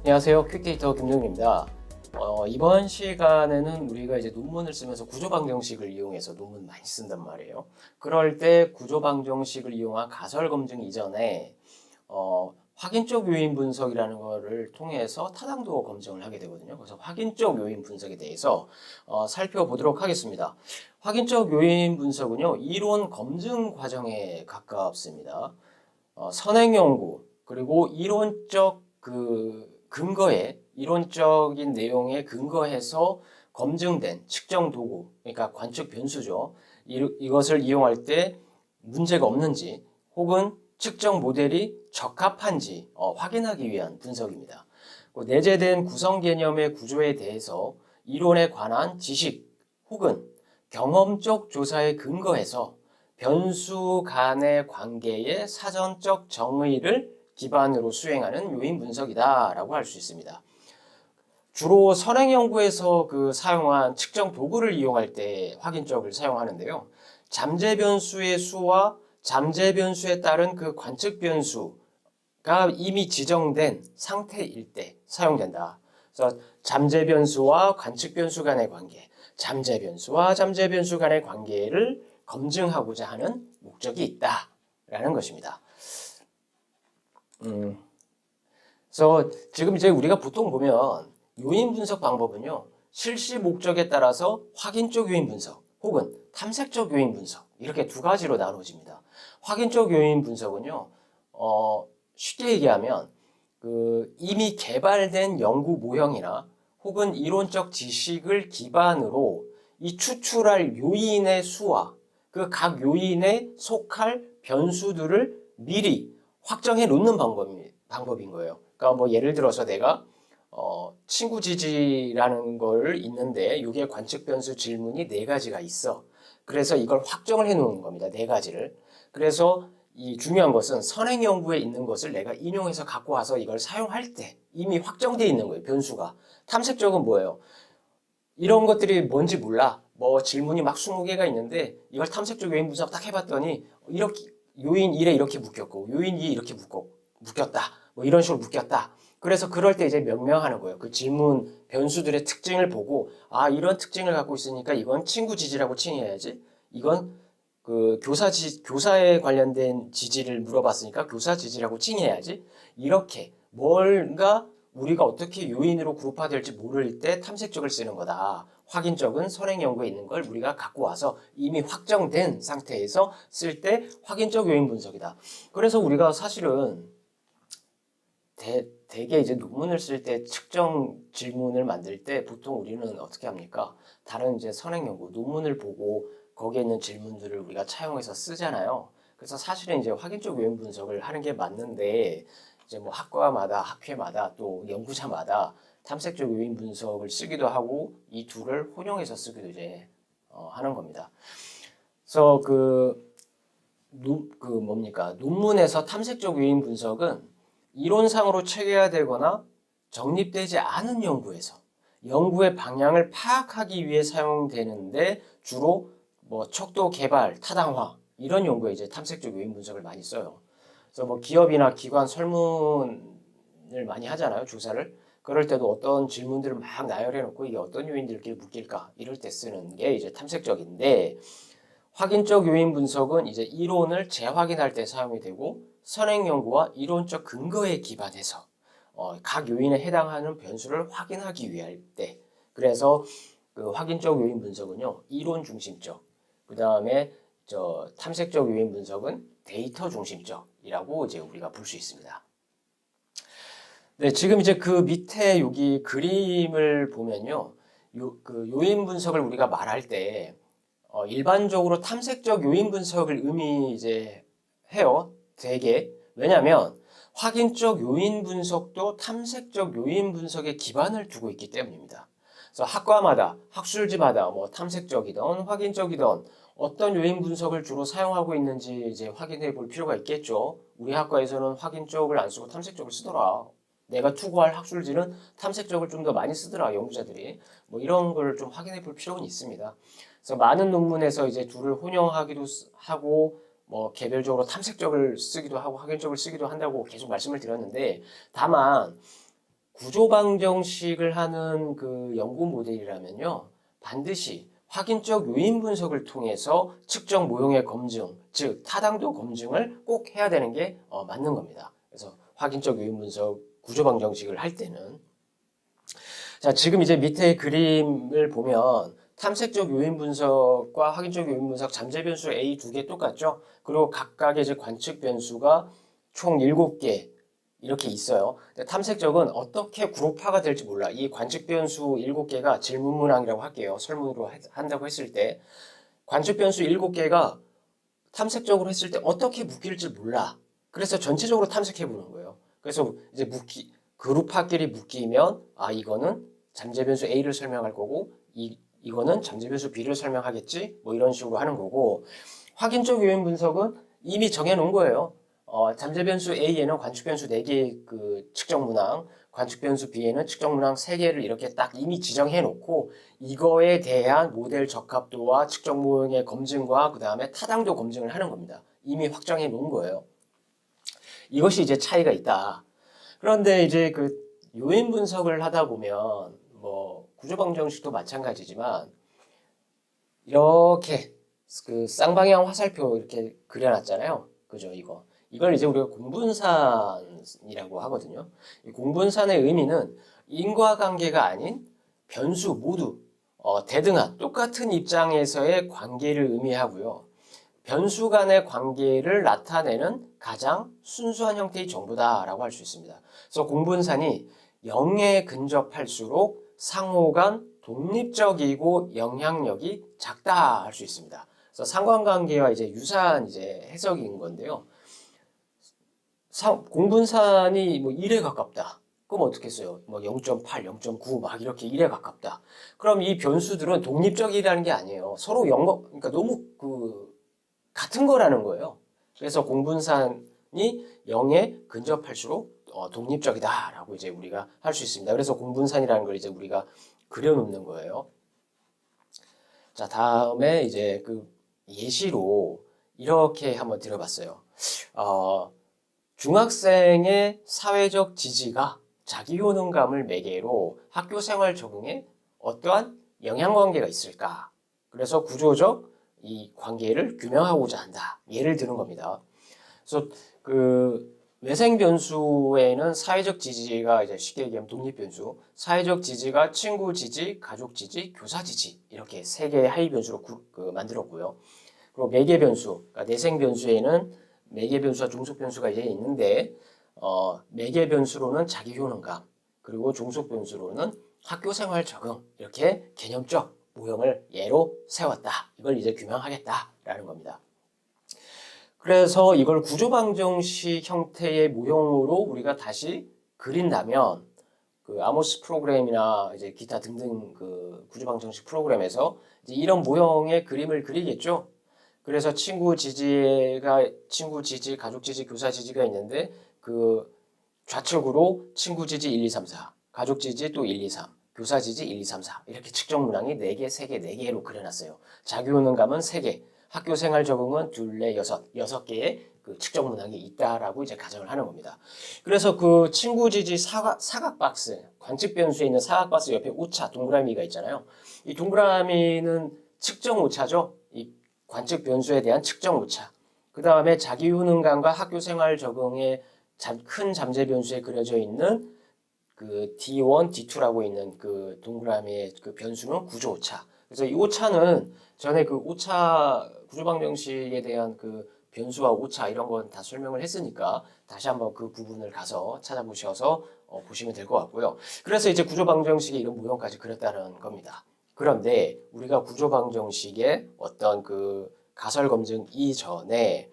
안녕하세요. 퀵데이터 김동윤입니다. 이번 시간에는 우리가 이제 논문을 쓰면서 구조방정식을 이용해서 논문 많이 쓴단 말이에요. 그럴 때 구조방정식을 이용한 가설 검증 이전에 확인적 요인 분석이라는 거를 통해서 타당도 검증을 하게 되거든요. 그래서 확인적 요인 분석에 대해서 살펴보도록 하겠습니다. 확인적 요인 분석은요, 이론 검증 과정에 가깝습니다. 선행 연구 그리고 이론적 근거에 이론적인 내용에 근거해서 검증된 측정 도구, 그러니까 관측 변수죠. 이것을 이용할 때 문제가 없는지 혹은 측정 모델이 적합한지 확인하기 위한 분석입니다. 내재된 구성 개념의 구조에 대해서 이론에 관한 지식 혹은 경험적 조사에 근거해서 변수 간의 관계의 사전적 정의를 기반으로 수행하는 요인 분석이다라고 할 수 있습니다. 주로 선행 연구에서 사용한 측정 도구를 이용할 때 확인적을 사용하는데요. 잠재 변수의 수와 잠재 변수에 따른 그 관측 변수가 이미 지정된 상태일 때 사용된다. 그래서 잠재 변수와 관측 변수 간의 관계, 잠재 변수와 잠재 변수 간의 관계를 검증하고자 하는 목적이 있다라는 것입니다. 그래서 지금 이제 우리가 보통 보면 요인 분석 방법은요, 실시 목적에 따라서 확인적 요인 분석 혹은 탐색적 요인 분석 이렇게 두 가지로 나눠집니다. 확인적 요인 분석은요, 쉽게 얘기하면 이미 개발된 연구 모형이나 혹은 이론적 지식을 기반으로 이 추출할 요인의 수와 그 각 요인에 속할 변수들을 미리 확정해 놓는 방법인 거예요. 그러니까 뭐 예를 들어서 내가 친구 지지라는 걸 있는데 이게 관측 변수 질문이 네 가지가 있어. 그래서 이걸 확정을 해 놓은 겁니다. 네 가지를. 그래서 이 중요한 것은 선행 연구에 있는 것을 내가 인용해서 갖고 와서 이걸 사용할 때 이미 확정되어 있는 거예요. 변수가. 탐색적은 뭐예요? 이런 것들이 뭔지 몰라. 뭐 질문이 막 20개가 있는데 이걸 탐색적 요인 분석 딱 해봤더니 이렇게 요인 1에 이렇게 묶였고 요인 2에 이렇게 묶였다. 뭐 이런 식으로 묶였다. 그래서 그럴 때 이제 명명하는 거예요. 그 질문 변수들의 특징을 보고 아 이런 특징을 갖고 있으니까 이건 친구 지지라고 칭해야지. 이건 교사에 관련된 지지를 물어봤으니까 교사 지지라고 칭해야지. 이렇게 뭔가 우리가 어떻게 요인으로 그룹화될지 모를 때 탐색적을 쓰는 거다. 확인적은 선행 연구에 있는 걸 우리가 갖고 와서 이미 확정된 상태에서 쓸 때 확인적 요인 분석이다. 그래서 우리가 사실은 대개 이제 논문을 쓸 때 측정 질문을 만들 때 보통 우리는 어떻게 합니까? 다른 이제 선행 연구 논문을 보고 거기에 있는 질문들을 우리가 차용해서 쓰잖아요. 그래서 사실은 이제 확인적 요인 분석을 하는 게 맞는데 이제 뭐 학과마다 학회마다 또 연구자마다 탐색적 요인 분석을 쓰기도 하고 이 둘을 혼용해서 쓰기도 이제 하는 겁니다. 그래서 논문에서 탐색적 요인 분석은 이론상으로 체계화되거나 정립되지 않은 연구에서 연구의 방향을 파악하기 위해 사용되는데 주로 뭐 척도 개발, 타당화 이런 연구에 이제 탐색적 요인 분석을 많이 써요. 그래서 뭐 기업이나 기관 설문을 많이 하잖아요, 조사를. 그럴 때도 어떤 질문들을 막 나열해 놓고 이게 어떤 요인들끼리 묶일까 이럴 때 쓰는 게 이제 탐색적인데 확인적 요인 분석은 이제 이론을 재확인할 때 사용이 되고 선행 연구와 이론적 근거에 기반해서 각 요인에 해당하는 변수를 확인하기 위할 때 그래서 그 확인적 요인 분석은요 이론 중심적 그 다음에 탐색적 요인 분석은 데이터 중심적이라고 이제 우리가 볼 수 있습니다. 네, 지금 이제 그 밑에 여기 그림을 보면요 요인 분석을 우리가 말할 때 일반적으로 탐색적 요인 분석을 이제 해요. 되게. 왜냐하면 확인적 요인 분석도 탐색적 요인 분석에 기반을 두고 있기 때문입니다. 그래서 학과마다, 학술지마다 뭐 탐색적이든 확인적이든 어떤 요인 분석을 주로 사용하고 있는지 이제 확인해 볼 필요가 있겠죠. 우리 학과에서는 확인적을 안 쓰고 탐색적을 쓰더라. 내가 투구할 학술지는 탐색적을 좀 더 많이 쓰더라, 연구자들이. 뭐 이런 걸 좀 확인해 볼 필요는 있습니다. 그래서 많은 논문에서 이제 둘을 혼용하기도 하고 뭐 개별적으로 탐색적을 쓰기도 하고 확인적을 쓰기도 한다고 계속 말씀을 드렸는데 다만 구조방정식을 하는 그 연구 모델이라면요, 반드시 확인적 요인 분석을 통해서 측정 모형의 검증, 즉 타당도 검증을 꼭 해야 되는 게 맞는 겁니다. 그래서 확인적 요인 분석, 구조방정식을 할 때는 자, 지금 이제 밑에 그림을 보면 탐색적 요인 분석과 확인적 요인 분석 잠재 변수 A 두 개 똑같죠? 그리고 각각의 이제 관측 변수가 총 7개 이렇게 있어요. 근데 탐색적은 어떻게 그룹화가 될지 몰라. 이 관측 변수 7개가 질문 문항이라고 할게요. 설문으로 한다고 했을 때 관측 변수 7개가 탐색적으로 했을 때 어떻게 묶일지 몰라. 그래서 전체적으로 탐색해 보는 거예요. 그래서 이제 그룹화끼리 묶이면 이거는 잠재 변수 A를 설명할 거고 이거는 잠재 변수 B를 설명하겠지. 뭐 이런 식으로 하는 거고 확인적 요인 분석은 이미 정해 놓은 거예요. 잠재 변수 A에는 관측 변수 4개의 그 측정 문항, 관측 변수 B에는 측정 문항 3개를 이렇게 딱 이미 지정해 놓고 이거에 대한 모델 적합도와 측정 모형의 검증과 그 다음에 타당도 검증을 하는 겁니다. 이미 확정해 놓은 거예요. 이것이 이제 차이가 있다. 그런데 이제 그 요인 분석을 하다 보면 뭐 구조방정식도 마찬가지지만 이렇게 그 쌍방향 화살표 이렇게 그려놨잖아요. 그죠? 이걸 이제 우리가 공분산이라고 하거든요. 이 공분산의 의미는 인과관계가 아닌 변수 모두 대등한 똑같은 입장에서의 관계를 의미하고요. 변수 간의 관계를 나타내는 가장 순수한 형태의 정보다라고 할 수 있습니다. 그래서 공분산이 0에 근접할수록 상호 간 독립적이고 영향력이 작다 할 수 있습니다. 그래서 상관관계와 이제 유사한 이제 해석인 건데요. 공분산이 뭐 1에 가깝다. 그럼 어떻게 써요? 뭐 0.8, 0.9 막 이렇게 1에 가깝다. 그럼 이 변수들은 독립적이라는 게 아니에요. 서로 그러니까 너무 같은 거라는 거예요. 그래서 공분산이 0에 근접할수록 독립적이다라고 이제 우리가 할 수 있습니다. 그래서 공분산이라는 걸 이제 우리가 그려놓는 거예요. 자, 다음에 이제 그 예시로 이렇게 한번 들어봤어요. 중학생의 사회적 지지가 자기 효능감을 매개로 학교 생활 적응에 어떠한 영향관계가 있을까? 그래서 구조적 이 관계를 규명하고자 한다. 예를 드는 겁니다. 그래서 그 외생 변수에는 사회적 지지가 이제 쉽게 얘기하면 독립 변수, 사회적 지지가 친구 지지, 가족 지지, 교사 지지 이렇게 세 개의 하위 변수로 만들었고요. 그리고 매개 변수, 그러니까 내생 변수에는 매개 변수와 종속 변수가 이제 있는데 매개 변수로는 자기 효능감, 그리고 종속 변수로는 학교 생활 적응 이렇게 개념적 모형을 예로 세웠다. 이걸 이제 규명하겠다라는 겁니다. 그래서 이걸 구조방정식 형태의 모형으로 우리가 다시 그린다면 그 아모스 프로그램이나 이제 기타 등등 그 구조방정식 프로그램에서 이제 이런 모형의 그림을 그리겠죠. 그래서 친구 지지, 가족 지지, 교사 지지가 있는데 그 좌측으로 친구 지지 1, 2, 3, 4, 가족 지지 또 1, 2, 3, 교사 지지 1, 2, 3, 4 이렇게 측정 문항이 4개, 3개, 4개로 그려놨어요. 자기 효능감은 3개, 학교 생활 적응은 2, 4, 6 개의 그 측정 문항이 있다라고 이제 가정을 하는 겁니다. 그래서 그 친구 지지 사각 박스, 관측 변수에 있는 사각 박스 옆에 오차, 동그라미가 있잖아요. 이 동그라미는 측정 오차죠. 이 관측 변수에 대한 측정 오차. 그 다음에 자기 효능감과 학교 생활 적응의 큰 잠재 변수에 그려져 있는 그 D1, D2라고 있는 그 동그라미의 그 변수는 구조 오차. 그래서 이 오차는 전에 그 오차 구조방정식에 대한 그 변수와 오차 이런 건 다 설명을 했으니까 다시 한번 그 부분을 가서 찾아보셔서 보시면 될 것 같고요. 그래서 이제 구조방정식에 이런 모형까지 그렸다는 겁니다. 그런데 우리가 구조방정식의 어떤 그 가설 검증 이전에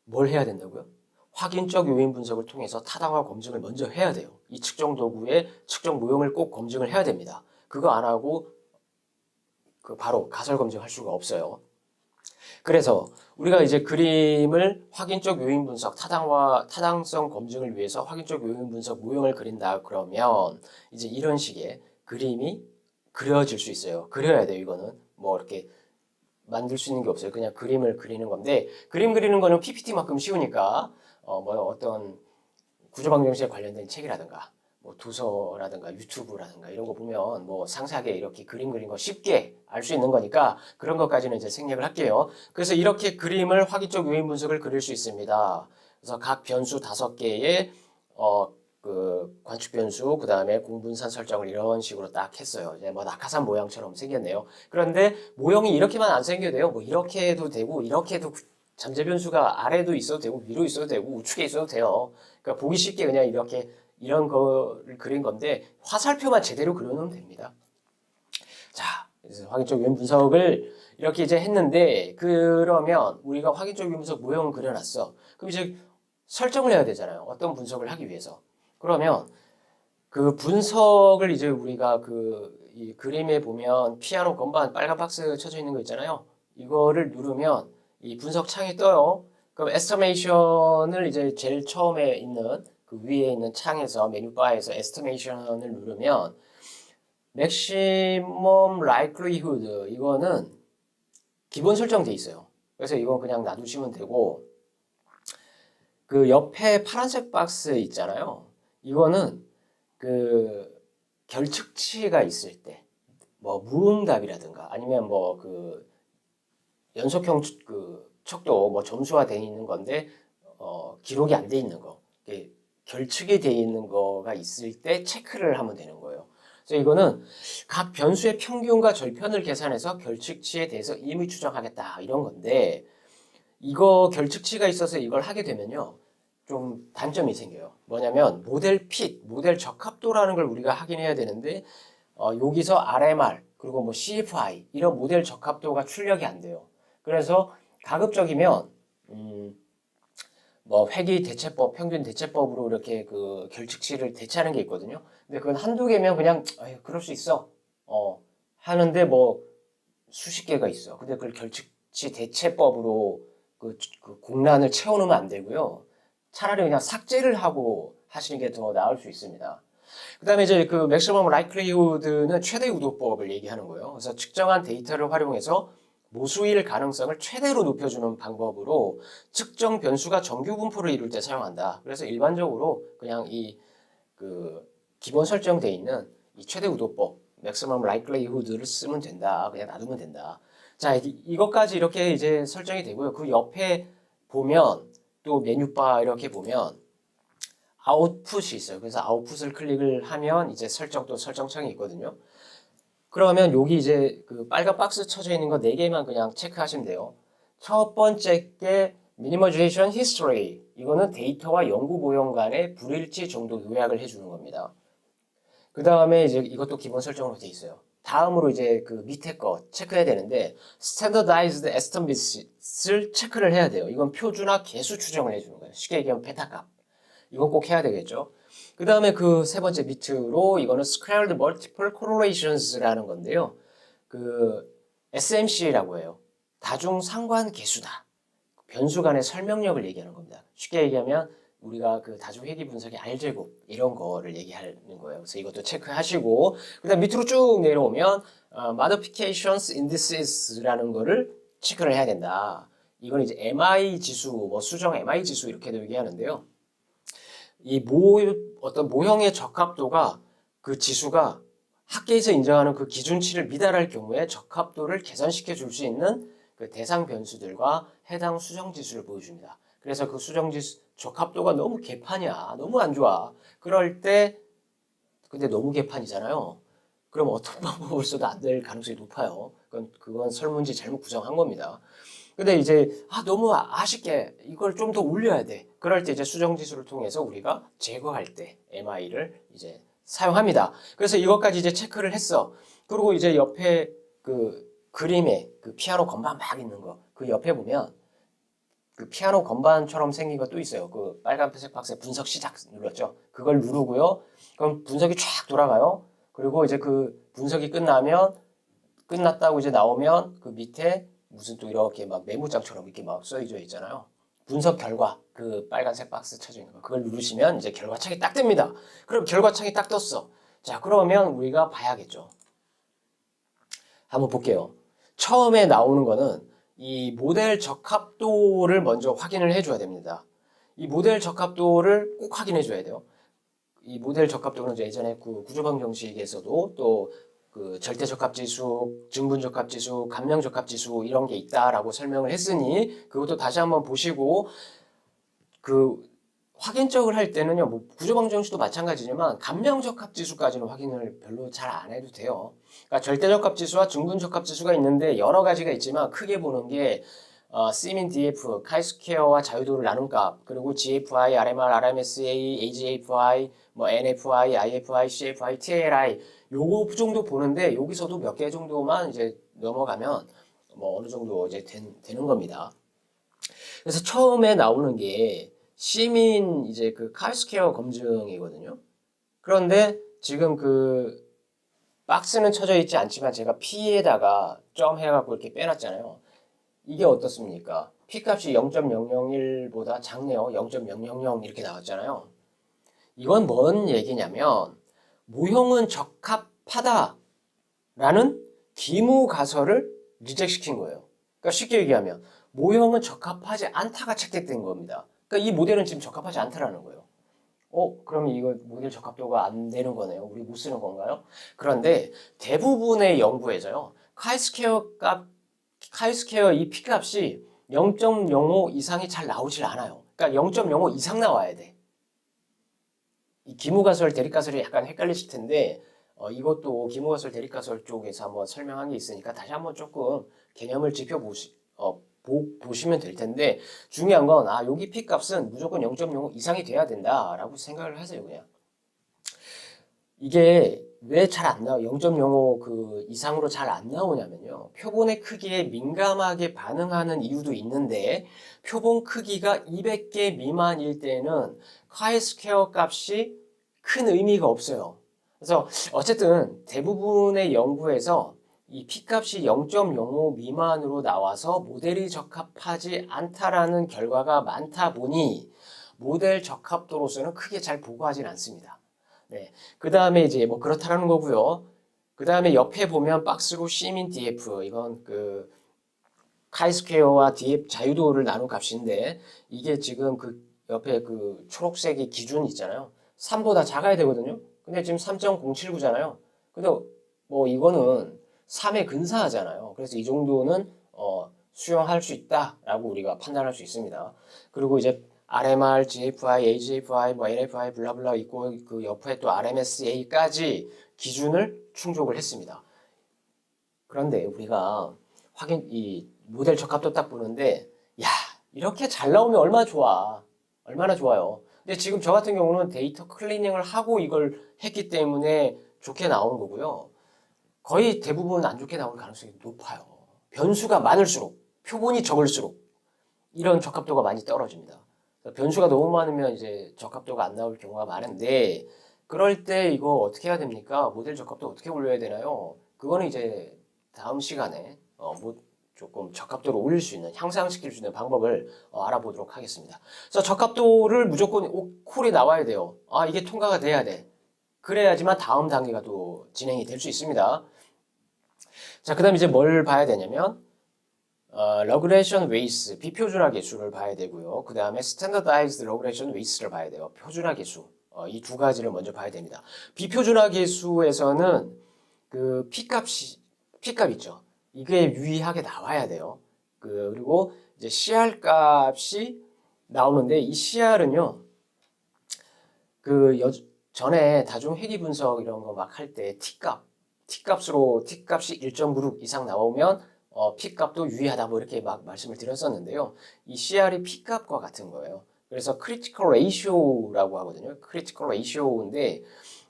뭘 해야 된다고요? 확인적 요인 분석을 통해서 타당화 검증을 먼저 해야 돼요. 이 측정 도구의 측정 모형을 꼭 검증을 해야 됩니다. 그거 안 하고 바로 가설 검증할 수가 없어요. 그래서 우리가 이제 그림을 확인적 요인 분석, 타당성 검증을 위해서 확인적 요인 분석 모형을 그린다 그러면 이제 이런 식의 그림이 그려질 수 있어요. 그려야 돼요, 이거는. 뭐 이렇게 만들 수 있는 게 없어요. 그냥 그림을 그리는 건데, 그림 그리는 거는 PPT만큼 쉬우니까, 뭐 어떤 구조방정식에 관련된 책이라든가, 뭐 도서라든가 유튜브라든가 이런 거 보면 뭐 상세하게 이렇게 그림 그린 거 쉽게 알 수 있는 거니까 그런 것까지는 이제 생략을 할게요. 그래서 이렇게 그림을 확인적 요인 분석을 그릴 수 있습니다. 그래서 각 변수 5개의 그 관측 변수, 그 다음에 공분산 설정을 이런 식으로 딱 했어요. 이제 뭐 낙하산 모양처럼 생겼네요. 그런데 모형이 이렇게만 안 생겨도 돼요. 뭐 이렇게 해도 되고, 이렇게 해도 잠재 변수가 아래도 있어도 되고, 위로 있어도 되고, 우측에 있어도 돼요. 그러니까 보기 쉽게 그냥 이렇게 이런 거를 그린 건데 화살표만 제대로 그려놓으면 됩니다. 자, 그래서 확인적 요인 분석을 이렇게 이제 했는데 그러면 우리가 확인적 요인 분석 모형을 그려놨어. 그럼 이제 설정을 해야 되잖아요. 어떤 분석을 하기 위해서. 그러면 그 분석을 이제 우리가 이 그림에 보면 피아노 건반 빨간 박스 쳐져 있는 거 있잖아요. 이거를 누르면 이 분석 창이 떠요. 그럼 에스티메이션을 이제 제일 처음에 있는 그 위에 있는 창에서 메뉴바에서 에스티메이션을 누르면 맥시멈 라이클리후드 이거는 기본 설정돼 있어요. 그래서 이건 그냥 놔두시면 되고 그 옆에 파란색 박스 있잖아요. 이거는 그 결측치가 있을 때, 뭐 무응답이라든가 아니면 뭐 그 연속형 그 척도 뭐 점수화 돼 있는 건데 기록이 안 돼 있는 거, 결측이 돼 있는 거가 있을 때 체크를 하면 되는 거예요. 그래서 이거는 각 변수의 평균과 절편을 계산해서 결측치에 대해서 임의 추정하겠다 이런 건데 이거 결측치가 있어서 이걸 하게 되면요. 좀 단점이 생겨요. 뭐냐면 모델 핏, 모델 적합도라는 걸 우리가 확인해야 되는데 여기서 RMR 그리고 뭐 CFI 이런 모델 적합도가 출력이 안 돼요. 그래서 가급적이면 뭐 회귀 대체법, 평균 대체법으로 이렇게 그 결측치를 대체하는 게 있거든요. 근데 그건 한두 개면 그냥 그럴 수 있어. 하는데 뭐 수십 개가 있어. 근데 그걸 결측치 대체법으로 그 공란을 채워놓으면 안 되고요. 차라리 그냥 삭제를 하고 하시는 게 더 나을 수 있습니다. 그 다음에 이제 그 맥시멈 라이클리후드는 최대 우도법을 얘기하는 거예요. 그래서 측정한 데이터를 활용해서 모수일 가능성을 최대로 높여주는 방법으로 측정 변수가 정규 분포를 이룰 때 사용한다. 그래서 일반적으로 그냥 그 기본 설정되어 있는 이 최대 우도법, 맥시멈 라이클리후드를 쓰면 된다. 그냥 놔두면 된다. 자, 이것까지 이렇게 이제 설정이 되고요. 그 옆에 보면 또 메뉴바 이렇게 보면 아웃풋이 있어요. 그래서 아웃풋을 클릭을 하면 이제 설정도 설정창이 있거든요. 그러면 여기 이제 그 빨간 박스 쳐져 있는 거 4개만 그냥 체크하시면 돼요. 첫 번째 게 미니머이제이션 히스토리. 이거는 데이터와 연구 모형 간의 불일치 정도 요약을 해주는 겁니다. 그 다음에 이제 이것도 기본 설정으로 돼 있어요. 다음으로 이제 그 밑에 거 체크해야 되는데 Standardized Estimates를 체크를 해야 돼요. 이건 표준화 개수 추정을 해주는 거예요. 쉽게 얘기하면 베타값. 이건 꼭 해야 되겠죠. 그 다음에 그 세 번째 밑으로 이거는 Squared Multiple Correlations라는 건데요. 그 SMC라고 해요. 다중 상관 계수다. 변수 간의 설명력을 얘기하는 겁니다. 쉽게 얘기하면 우리가 그 다중 회귀 분석의 R제곱 이런 거를 얘기하는 거예요. 그래서 이것도 체크하시고 그다음 밑으로 쭉 내려오면 Modifications Indices라는 거를 체크를 해야 된다. 이건 이제 MI 지수, 뭐 수정 MI 지수 이렇게도 얘기하는데요. 어떤 모형의 적합도가 그 지수가 학계에서 인정하는 그 기준치를 미달할 경우에 적합도를 개선시켜 줄 수 있는 그 대상 변수들과 해당 수정 지수를 보여줍니다. 그래서 그 수정 지수 적합도가 너무 개판이야. 너무 안 좋아. 그럴 때 근데 너무 개판이잖아요. 그럼 어떤 방법을 써도 안 될 가능성이 높아요. 그건 설문지 잘못 구성한 겁니다. 근데 이제 너무 아쉽게 이걸 좀 더 올려야 돼. 그럴 때 이제 수정 지수를 통해서 우리가 제거할 때 MI를 이제 사용합니다. 그래서 이것까지 이제 체크를 했어. 그리고 이제 옆에 그 그림에 그 피아노 건반 막 있는 거, 그 옆에 보면 그 피아노 건반처럼 생긴 것도 있어요. 그 빨간색 박스에 분석 시작 눌렀죠. 그걸 누르고요. 그럼 분석이 쫙 돌아가요. 그리고 이제 그 분석이 끝났다고 이제 나오면 그 밑에 무슨 또 이렇게 막 메모장처럼 이렇게 막 써져 있잖아요. 분석 결과 그 빨간색 박스 쳐져 있는 거 그걸 누르시면 이제 결과창이 딱 뜹니다. 그럼 결과창이 딱 떴어. 자, 그러면 우리가 봐야겠죠. 한번 볼게요. 처음에 나오는 거는 이 모델 적합도를 먼저 확인을 해줘야 됩니다. 이 모델 적합도를 꼭 확인해 줘야 돼요. 이 모델 적합도는 이제 예전에 그 구조방 정식에서도 또 그 절대 적합지수, 증분 적합지수, 감량 적합지수 이런 게 있다라고 설명을 했으니 그것도 다시 한번 보시고 그 확인적을 할 때는요, 뭐 구조방 정식도 마찬가지지만 감량 적합지수까지는 확인을 별로 잘 안 해도 돼요. 그러니까 절대 적합지수와 증분 적합지수가 있는데 여러 가지가 있지만 크게 보는 게 C민 DF, 카이스퀘어와 자유도를 나눈 값, 그리고 GFI, RMR, RMSA, AGFI, 뭐 NFI, IFI, CFI, TLI 요거 정도 보는데 여기서도 몇 개 정도만 이제 넘어가면 뭐 어느 정도 이제 되는 겁니다. 그래서 처음에 나오는 게 시민 이제 그 카이스퀘어 검증이거든요. 그런데 지금 그 박스는 쳐져 있지 않지만 제가 P에다가 점 해갖고 이렇게 빼놨잖아요. 이게 어떻습니까? P값이 0.001보다 작네요. 0.000 이렇게 나왔잖아요. 이건 뭔 얘기냐면 모형은 적합하다라는 기무가설을 리젝시킨 거예요. 그러니까 쉽게 얘기하면 모형은 적합하지 않다가 채택된 겁니다. 그러니까 이 모델은 지금 적합하지 않다라는 거예요. 그럼 이거 모델 적합도가 안 되는 거네요. 우리 못 쓰는 건가요? 그런데 대부분의 연구에서요. 카이스퀘어 이 P값이 0.05 이상이 잘 나오질 않아요. 그러니까 0.05 이상 나와야 돼. 이 기무가설, 대립가설이 약간 헷갈리실 텐데 이것도 기무가설, 대립가설 쪽에서 한번 설명한 게 있으니까 다시 한번 조금 개념을 보시면 될 텐데 중요한 건 여기 P값은 무조건 0.05 이상이 돼야 된다라고 생각을 하세요. 그냥 이게 왜 잘 안 나와? 0.05 그 이상으로 잘 안 나오냐면요. 표본의 크기에 민감하게 반응하는 이유도 있는데 표본 크기가 200개 미만일 때는 카이스퀘어 값이 큰 의미가 없어요. 그래서 어쨌든 대부분의 연구에서 이 P값이 0.05 미만으로 나와서 모델이 적합하지 않다라는 결과가 많다 보니 모델 적합도로서는 크게 잘 보고하진 않습니다. 네. 그 다음에 이제 뭐 그렇다라는 거고요. 그 다음에 옆에 보면 박스로 C민 DF 이건 그 카이스퀘어와 DF 자유도를 나눈 값인데 이게 지금 그 옆에 그 초록색이 기준 있잖아요. 3보다 작아야 되거든요. 근데 지금 3.079잖아요. 근데 뭐 이거는 3에 근사하잖아요. 그래서 이 정도는 수용할 수 있다라고 우리가 판단할 수 있습니다. 그리고 이제 RMR, GFI, AGFI, 뭐 NFI 블라블라 있고 그 옆에 또 RMSA까지 기준을 충족을 했습니다. 그런데 우리가 이 모델 적합도 딱 보는데 야 이렇게 잘 나오면 얼마나 좋아. 얼마나 좋아요. 근데 지금 저 같은 경우는 데이터 클리닝을 하고 이걸 했기 때문에 좋게 나온 거고요. 거의 대부분 안 좋게 나올 가능성이 높아요. 변수가 많을수록 표본이 적을수록 이런 적합도가 많이 떨어집니다. 변수가 너무 많으면 이제 적합도가 안 나올 경우가 많은데 그럴 때 이거 어떻게 해야 됩니까? 모델 적합도 어떻게 올려야 되나요? 그거는 이제 다음 시간에 뭐 조금 적합도를 올릴 수 있는 향상시킬 수 있는 방법을 알아보도록 하겠습니다. 그래서 적합도를 무조건 콜이 나와야 돼요. 이게 통과가 돼야 돼. 그래야지만 다음 단계가 또 진행이 될 수 있습니다. 자, 그 다음 이제 뭘 봐야 되냐면 러그레이션 웨이스, 비표준화 계수를 봐야 되고요. 그 다음에 스탠더다이즈드 러그레이션 웨이스를 봐야 돼요. 표준화 계수. 이 두 가지를 먼저 봐야 됩니다. 비표준화 계수에서는 그 P값 있죠. 이게 유의하게 나와야 돼요. 그리고 이제 CR 값이 나오는데 이 CR은요. 전에 다중회귀 분석 이런 거 막 할 때 T값이 1.96 이상 나오면 P값도 유의하다 뭐 이렇게 막 말씀을 드렸었는데요. 이 CR이 P값과 같은 거예요. 그래서 critical ratio라고 하거든요. critical ratio인데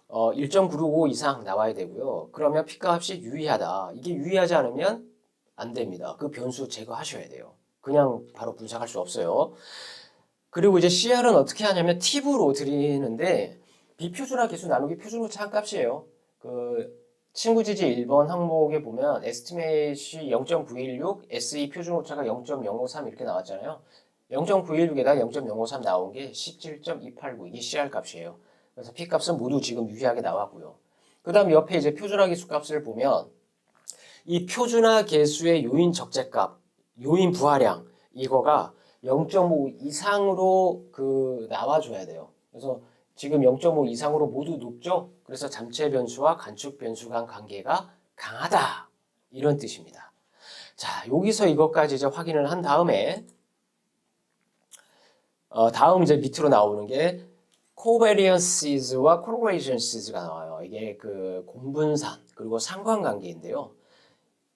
1.965 이상 나와야 되고요. 그러면 P값이 유의하다. 이게 유의하지 않으면 안 됩니다. 그 변수 제거하셔야 돼요. 그냥 바로 분석할 수 없어요. 그리고 이제 CR은 어떻게 하냐면 팁으로 드리는데 비표준화 계수 나누기 표준오차 한 값이에요. 그 친구 지지 1번 항목에 보면 에스티메이시 0.916, SE 표준오차가 0.053 이렇게 나왔잖아요. 0.916에다 0.053 나온 게 17.289 이게 CR 값이에요. 그래서 P 값은 모두 지금 유의하게 나왔고요. 그 다음 옆에 이제 표준화 계수 값을 보면 이 표준화 계수의 요인 적재값, 요인 부하량 이거가 0.5 이상으로 나와줘야 돼요. 그래서 지금 0.5 이상으로 모두 높죠? 그래서 잠체 변수와 관측 변수 간 관계가 강하다. 이런 뜻입니다. 자, 여기서 이것까지 이제 확인을 한 다음에 다음 이제 밑으로 나오는 게 covariances와 correlations가 나와요. 이게 그 공분산 그리고 상관관계인데요.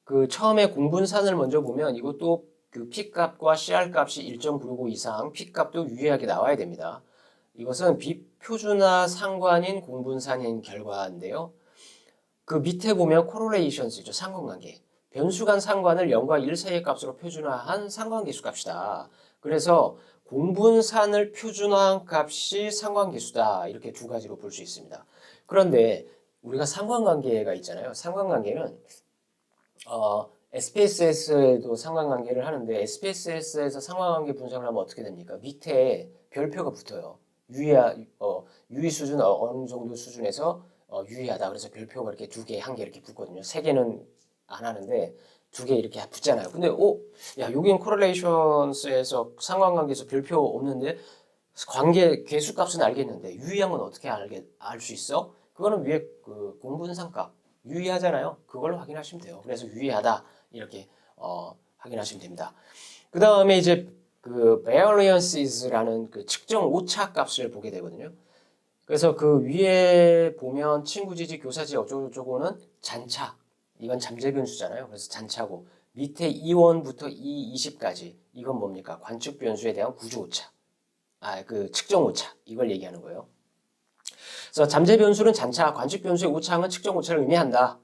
그 처음에 공분산을 먼저 보면 이것도 그 P값과 CR값이 1.965 이상 P값도 유의하게 나와야 됩니다. 이것은 비표준화 상관인 공분산인 결과인데요. 그 밑에 보면 correlations죠. 상관관계. 변수 간 상관을 0과 1 사이의 값으로 표준화한 상관계수 값이다. 그래서 공분산을 표준화한 값이 상관계수다. 이렇게 두 가지로 볼 수 있습니다. 그런데 우리가 상관관계가 있잖아요. 상관관계는 SPSS에도 상관관계를 하는데 SPSS에서 상관관계 분석을 하면 어떻게 됩니까? 밑에 별표가 붙어요. 유의 수준 어느 정도 수준에서 유의하다. 그래서 별표가 이렇게 두 개, 한 개 이렇게 붙거든요. 세 개는 안 하는데 두 개 이렇게 붙잖아요. 근데 야, 여긴 코렐레이션스에서 상관관계에서 별표 없는데 관계 계수값은 알겠는데 유의한 건 어떻게 알 수 있어? 그거는 위에 그 공분상값 유의하잖아요. 그걸로 확인하시면 돼요. 그래서 유의하다 이렇게 확인하시면 됩니다. 그 다음에 이제 그 variances라는 그 측정 오차 값을 보게 되거든요. 그래서 그 위에 보면 친구지지, 교사지 어쩌고저쩌고는 잔차. 이건 잠재 변수잖아요. 그래서 잔차고 밑에 E1부터 E20까지 이건 뭡니까? 관측 변수에 대한 구조 오차. 그 측정 오차. 이걸 얘기하는 거예요. 그래서 잠재 변수는 잔차, 관측 변수의 오차는 측정 오차를 의미한다.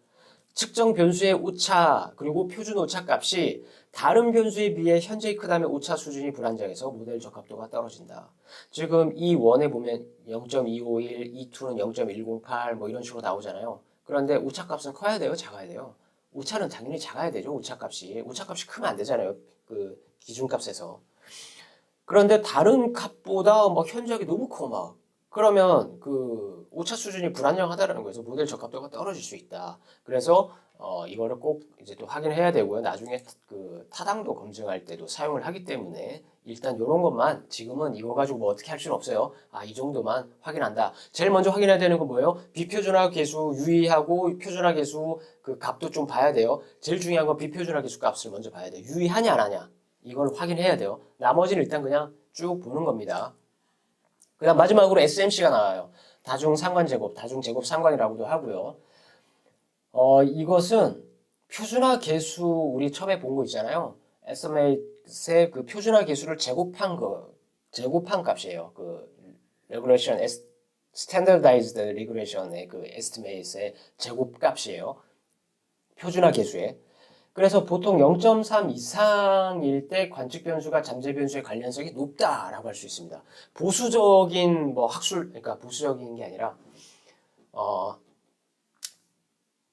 측정 변수의 오차 그리고 표준 오차 값이 다른 변수에 비해 현저히 크다면 오차 수준이 불안정해서 모델 적합도가 떨어진다. 지금 E1에 보면 0.251, E2는 0.108 뭐 이런 식으로 나오잖아요. 그런데 오차 값은 커야 돼요? 작아야 돼요? 오차는 당연히 작아야 되죠. 오차 값이. 오차 값이 크면 안 되잖아요. 그 기준값에서. 그런데 다른 값보다 막 현저하게 너무 커 막. 그러면 그 오차 수준이 불안정하다라는 거에서 모델 적합도가 떨어질 수 있다. 그래서 이거를 꼭 이제 또 확인해야 되고요. 나중에 그 타당도 검증할 때도 사용을 하기 때문에 일단 이런 것만 지금은 이거 가지고 뭐 어떻게 할 수는 없어요. 이 정도만 확인한다. 제일 먼저 확인해야 되는 건 뭐예요? 비표준화 계수 유의하고 표준화 계수 그 값도 좀 봐야 돼요. 제일 중요한 건 비표준화 계수 값을 먼저 봐야 돼요. 유의하냐 안 하냐. 이걸 확인해야 돼요. 나머지는 일단 그냥 쭉 보는 겁니다. 그 다음 마지막으로 SMC가 나와요. 다중상관제곱, 다중제곱상관이라고도 하고요. 이것은 표준화 계수 우리 처음에 본 거 있잖아요. estimate의 그 표준화 계수를 제곱한 값이에요. 그 regulation, standardized regulation의 그 estimate의 제곱값이에요. 표준화 계수에. 그래서 보통 0.3 이상일 때 관측 변수가 잠재 변수의 관련성이 높다라고 할 수 있습니다. 보수적인 뭐 학술, 그러니까 보수적인 게 아니라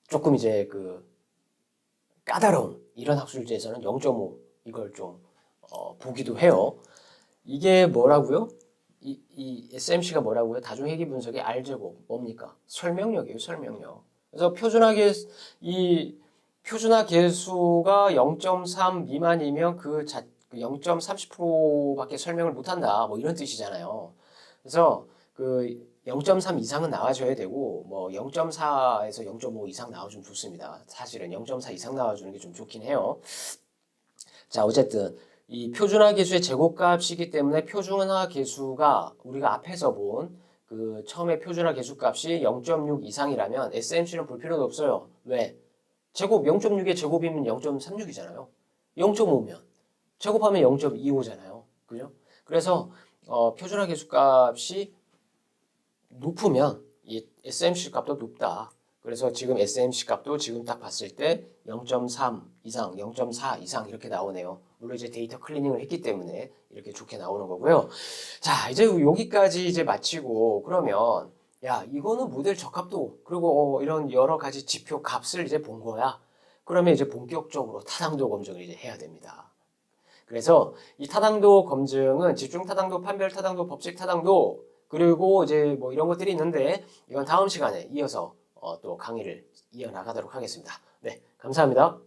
조금 이제 그 까다로운 이런 학술지에서는 0.5 이걸 좀 보기도 해요. 이게 뭐라고요? 이 SMC가 뭐라고요? 다중회귀 분석의 R제곱 뭡니까? 설명력이에요, 설명력. 그래서 이 표준화 계수가 0.3 미만이면 그 0.30%밖에 설명을 못한다. 뭐 이런 뜻이잖아요. 그래서 그 0.3 이상은 나와줘야 되고 뭐 0.4에서 0.5 이상 나와주면 좋습니다. 사실은 0.4 이상 나와주는 게 좀 좋긴 해요. 자, 어쨌든 이 표준화 계수의 제곱값이기 때문에 표준화 계수가 우리가 앞에서 본 그 처음에 표준화 계수 값이 0.6 이상이라면 SMC는 볼 필요도 없어요. 왜? 제곱 0.6의 제곱이면 0.36이잖아요. 0.5면 제곱하면 0.25잖아요. 그죠? 그래서 표준화 계수값이 높으면 이 SMC 값도 높다. 그래서 지금 SMC 값도 지금 딱 봤을 때 0.3 이상, 0.4 이상 이렇게 나오네요. 물론 이제 데이터 클리닝을 했기 때문에 이렇게 좋게 나오는 거고요. 자, 이제 여기까지 이제 마치고 그러면 야, 이거는 모델 적합도 그리고 이런 여러 가지 지표 값을 이제 본 거야. 그러면 이제 본격적으로 타당도 검증을 이제 해야 됩니다. 그래서 이 타당도 검증은 집중 타당도, 판별 타당도, 법칙 타당도 그리고 이제 뭐 이런 것들이 있는데 이건 다음 시간에 이어서 또 강의를 이어나가도록 하겠습니다. 네, 감사합니다.